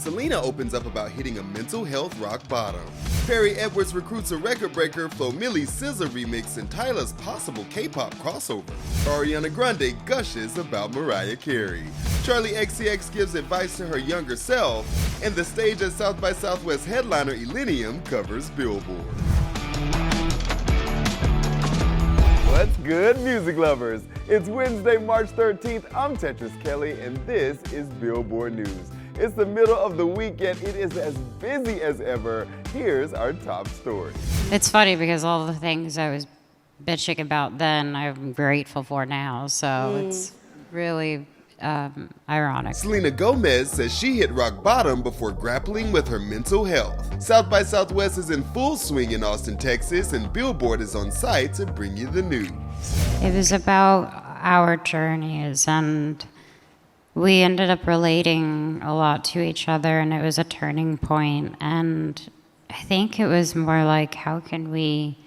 Selena opens up about hitting a mental health rock bottom. Perrie Edwards recruits a record breaker, Flo Milli's SZA remix, and Tyla's possible K-pop crossover. Ariana Grande gushes about Mariah Carey. Charli XCX gives advice to her younger self, and the stage at South by Southwest headliner Illenium covers Billboard. What's good, music lovers? It's Wednesday, March 13th. I'm Tetris Kelly, and this is Billboard News. It's the middle of the week, yet it is as busy as ever. Here's our top story. It's funny because all the things I was bitching about then, I'm grateful for now. So it's really ironic. Selena Gomez says she hit rock bottom before grappling with her mental health. South by Southwest is in full swing in Austin, Texas, and Billboard is on site to bring you the news. It was about our journeys, and we ended up relating a lot to each other, and it was a turning point. And I think it was more like, how can we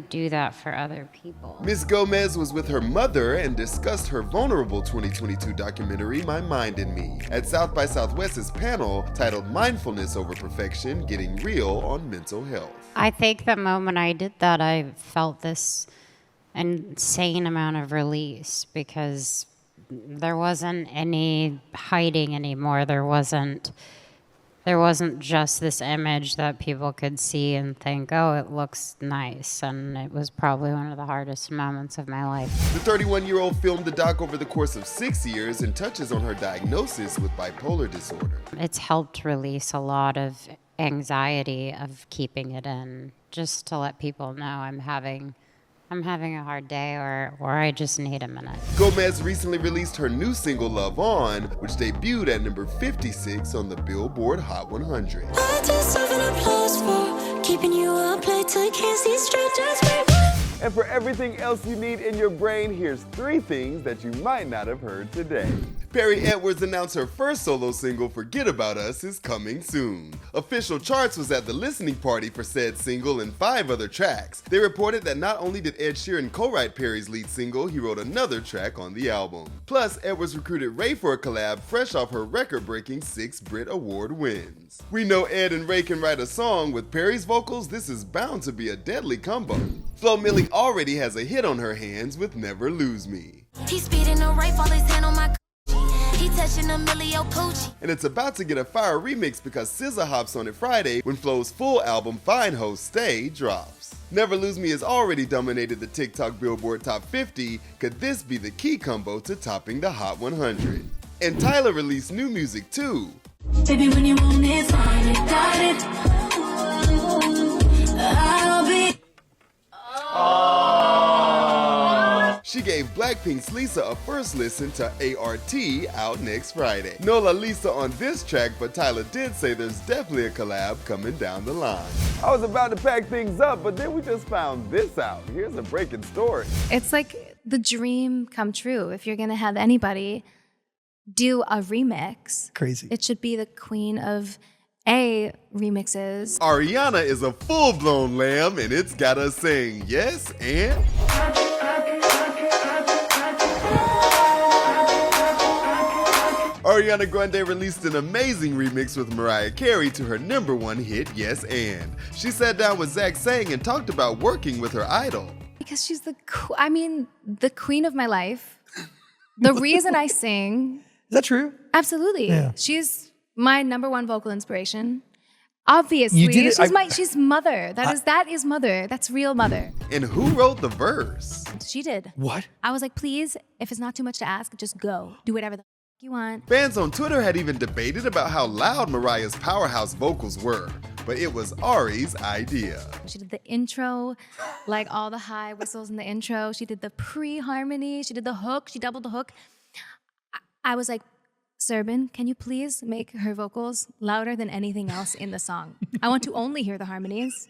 do that for other people? Ms. Gomez was with her mother and discussed her vulnerable 2022 documentary, My Mind and Me, at South by Southwest's panel titled Mindfulness Over Perfection, Getting Real on Mental Health. I think the moment I did that, I felt this insane amount of release because there wasn't any hiding anymore. There wasn't just this image that people could see and think, oh, it looks nice. And it was probably one of the hardest moments of my life. The 31-year-old filmed the doc over the course of 6 years and touches on her diagnosis with bipolar disorder. It's helped release a lot of anxiety of keeping it in, just to let people know I'm having a hard day or I just need a minute. Gomez recently released her new single, Love On, which debuted at number 56 on the Billboard Hot 100. I deserve an applause for keeping you up late till you can't see straight, just wait. And for everything else you need in your brain, here's 3 things that you might not have heard today. Perrie Edwards announced her first solo single, Forget About Us, is coming soon. Official Charts was at the listening party for said single and 5 other tracks. They reported that not only did Ed Sheeran co-write Perrie's lead single, he wrote another track on the album. Plus, Edwards recruited RAYE for a collab fresh off her record-breaking 6 Brit Award wins. We know Ed and RAYE can write a song. With Perrie's vocals, this is bound to be a deadly combo. Flo Milli already has a hit on her hands with Never Lose Me. He's speeding a right, fall his hand on my he touching a millio coochie. And it's about to get a fire remix because SZA hops on it Friday when Flo's full album Fine Host Stay drops. Never Lose Me has already dominated the TikTok Billboard Top 50. Could this be the key combo to topping the Hot 100? And Tyla released new music too. Baby, when you want it, find it, got it. I'll be. She gave BLACKPINK's Lisa a first listen to ART out next Friday. No La Lisa on this track, but Tyla did say there's definitely a collab coming down the line. I was about to pack things up, but then we just found this out. Here's a breaking story. It's like the dream come true. If you're gonna have anybody do a remix, crazy, it should be the queen of remixes. Ariana is a full-blown lamb, and it's got us saying yes and... Ariana Grande released an amazing remix with Mariah Carey to her #1 hit, Yes And. She sat down with Zach Sang and talked about working with her idol. Because she's the queen of my life. The reason I sing. Is that true? Absolutely. Yeah. She's my #1 vocal inspiration. Obviously, You did it, she's mother. That is mother. That's real mother. And who wrote the verse? She did. What? I was like, please, if it's not too much to ask, just go. Do whatever the you want. Fans on Twitter had even debated about how loud Mariah's powerhouse vocals were, but it was Ari's idea. She did the intro, like all the high whistles in the intro. She did the pre-harmony. She did the hook. She doubled the hook. I was like, Serban, can you please make her vocals louder than anything else in the song? I want to only hear the harmonies.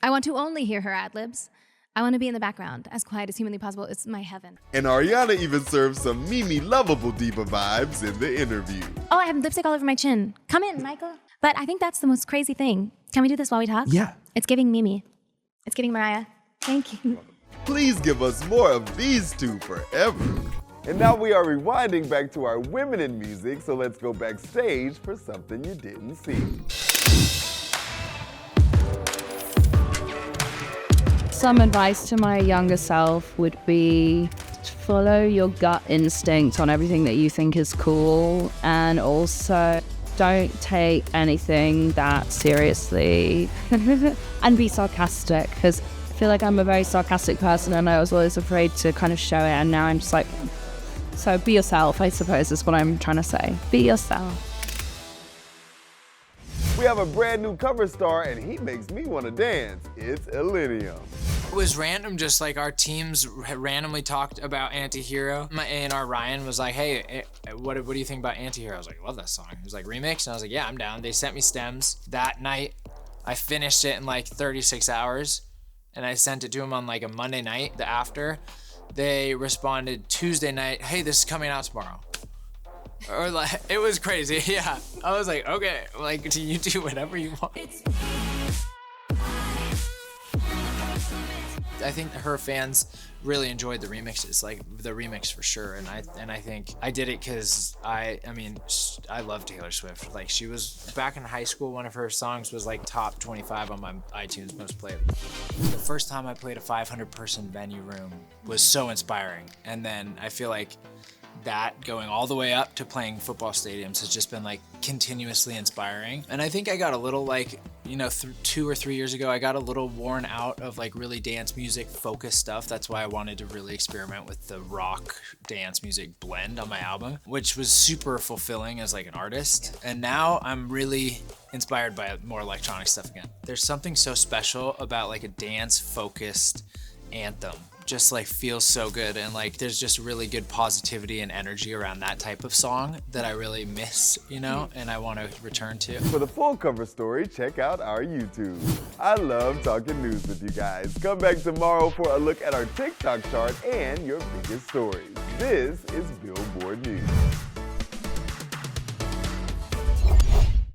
I want to only hear her ad-libs. I want to be in the background, as quiet as humanly possible. It's my heaven. And Ariana even served some Mimi lovable diva vibes in the interview. Oh, I have lipstick all over my chin. Come in, Michael. But I think that's the most crazy thing. Can we do this while we talk? Yeah. It's giving Mimi. It's giving Mariah. Thank you. Please give us more of these two forever. And now we are rewinding back to our women in music, so let's go backstage for something you didn't see. Some advice to my younger self would be follow your gut instinct on everything that you think is cool, and also don't take anything that seriously and be sarcastic, because I feel like I'm a very sarcastic person and I was always afraid to kind of show it, and now I'm just like, so be yourself, I suppose is what I'm trying to say. Be yourself. We have a brand new cover star and he makes me want to dance. It's Illenium. It was random, just like our teams randomly talked about Antihero. My A&R Ryan was like, hey, what do you think about Antihero? I was like, I love that song. He was like, remix? And I was like, yeah, I'm down. They sent me stems. That night, I finished it in like 36 hours and I sent it to him on like a Monday night, the after. They responded Tuesday night, hey, this is coming out tomorrow. Or like, it was crazy, yeah. I was like, okay, like, do you do whatever you want? I think her fans really enjoyed the remixes, like the remix for sure. And I think I did it because I love Taylor Swift. Like, she was back in high school, one of her songs was like top 25 on my iTunes most played. The first time I played a 500-person venue room was so inspiring. And then I feel like that going all the way up to playing football stadiums has just been like continuously inspiring. And I think I got a little like, 2 or 3 years ago, I got a little worn out of like really dance music focused stuff. That's why I wanted to really experiment with the rock dance music blend on my album, which was super fulfilling as like an artist. And now I'm really inspired by more electronic stuff again. There's something so special about like a dance focused anthem. Just like feels so good, and like there's just really good positivity and energy around that type of song that I really miss, and I want to return to. For the full cover story, check out our YouTube. I love talking news with you guys. Come back tomorrow for a look at our TikTok chart and your biggest stories. This is Billboard News.